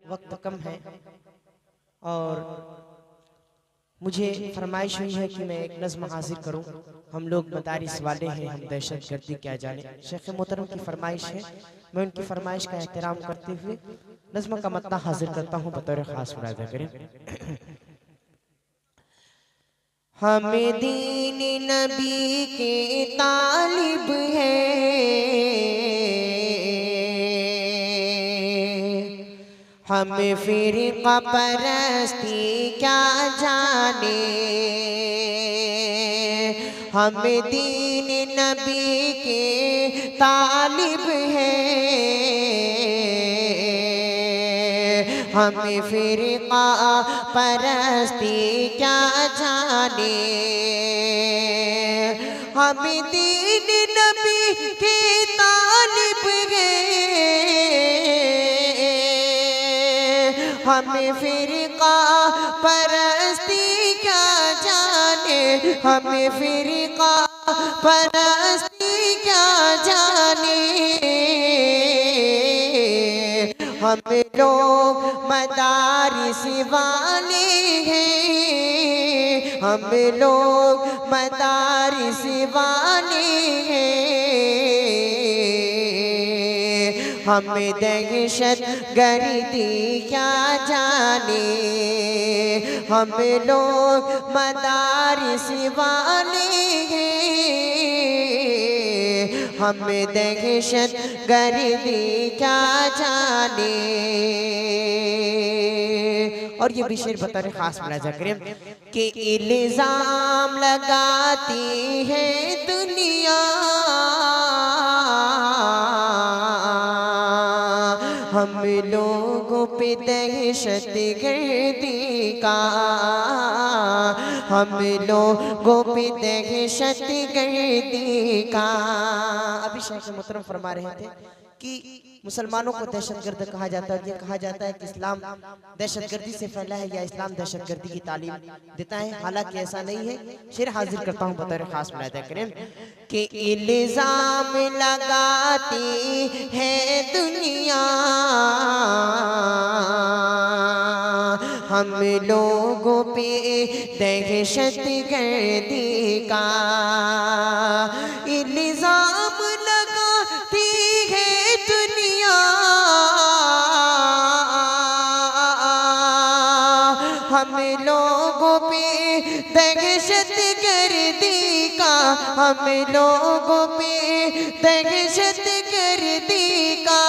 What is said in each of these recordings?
वक्त कम है और मुझे फरमाइश हुई है कि मैं एक नज़्म हाजिर करूं। हम लोग मदारिस वाले हैं, हम दहशत गर्दी क्या जाने। शेख मोहतरम की फरमाइश है, मैं उनकी फरमाइश का एहतराम करते हुए नज़्म का मत्ता हाजिर करता हूं बतौर खास मुलाज़ा करें। हमें दीन नबी के तालिब है, हमें फिरका परस्ती क्या जाने। हमें दीन नबी के तालिब है, हमें फिरका परस्ती क्या जाने। हमें दीन नबी के तालिब है, हमें फिरका परस्ती क्या जाने। हमें फिरका परस्ती क्या जाने। हम लोग मदारिस वाले हैं, हम लोग मदारिस वाले हैं। हमें दहशत गर्दी क्या जाने। हम लोग मदारिस वाले हैं, हमें दहशत गर्दी क्या जाने। और ये भी शेर बतौर खास मुलाज़ा करें कि इल्ज़ाम लगाती है दुनिया, हम लोगों पे दहशत गर्दी का। हम लोगों पे दहशत गर्दी का। अभी शेख मोहतरम फरमा रहे थे कि मुसलमानों को दहशतगर्द कहा जाता है। ये कहा जाता है कि इस्लाम दहशतगर्दी से फैला है या इस्लाम दहशतगर्दी की तालीम देता है, हालांकि ऐसा नहीं है। शेर हाजिर करता हूँ बतौर खास मुलाज़ा करें कि इल्ज़ाम लगाती है दुनिया, हम लोगों पे दहशत गर्दी का। इल्ज़ाम लगाती है दुनिया, हम लोगों पे दहशत गर्दी का। हम लोगों पे दहशत गर्दी का।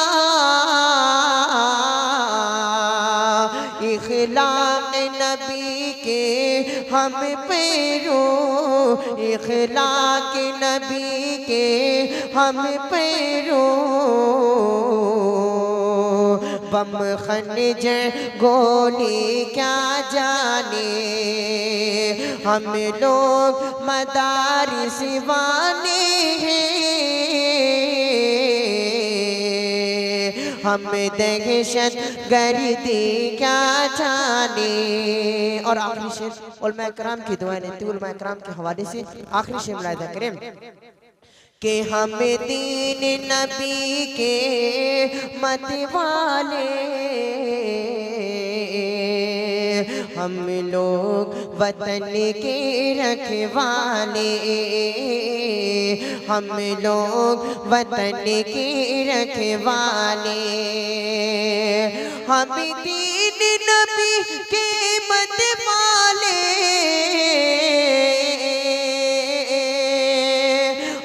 इखलाक नबी के हम पैरो, इखलाक नबी के हम पैरो। बम खंजर गोली क्या जाने। हम लोग मदारिस वाले हैं, हमें दहशत गर्दी क्या जाने। और आखिरी शेर उलमा कराम की दुआएं लेते हुए उलमा कराम के हवाले से आखिरी शेर मुलाहिज़ा करें कि हमें दीन नबी के मत वाले, हम लोग वतन के रखवाले। हम लोग वतन के रखवाले, हम दीन नबी के मत वाले।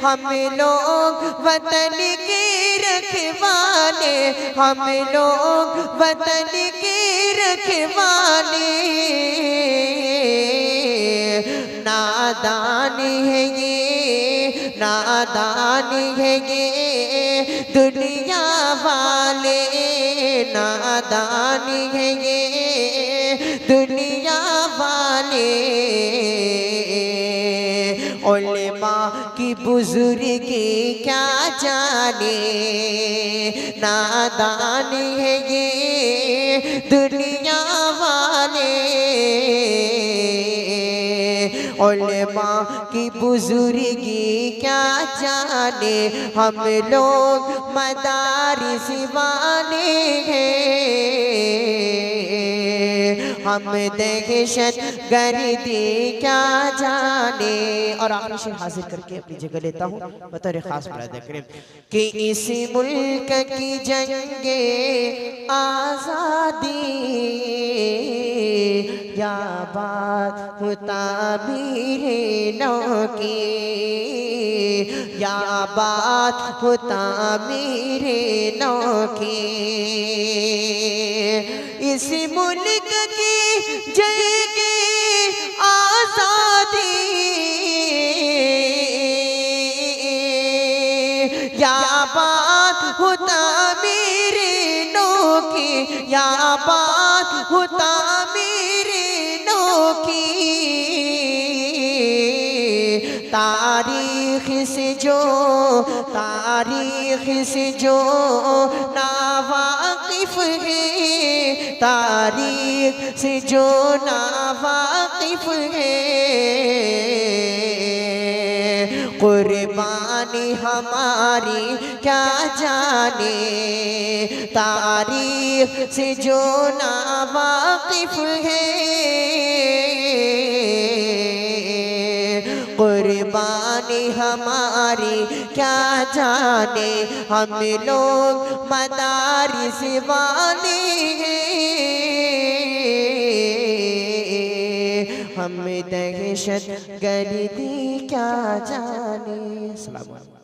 हम लोग वतन के रखवाले, हम लोग वतन के रखवाले। नादान है ये, नादान है ये दुनिया वाले। नादान है ये दुनिया वाले। उलेमा की बुजुर्गी क्या जाने। नादान है ये दुनिया वाले। उलेमा की बुजुर्गी क्या जाने। हम लोग मदारिस वाले हैं। हम दहशत गर्दी क्या जाने। और आखिरी शेर हाजिर करके अपनी जगह लेता हूँ बतौर खास मुराद करीम कि इस मुल्क की जंगे आज़ादी या बात ताबीर नौ की, या बात ताबीर नौ की। इस मुल्क की जंगे आज़ादी या बात ताबीर नौ की, या बात ताबीर नौ की। तारीख से जो नावाकिफ है, तारीख से जो नावाकिफ है, कुर्बानी हमारी क्या जाने। तारीख से जो नावाकिफ है, कुर्बानी हमारी क्या जाने। हम लोग मदारिस वाले हैं, हम दहशत गर्दी क्या जाने। अस्सलाम वालेकुम।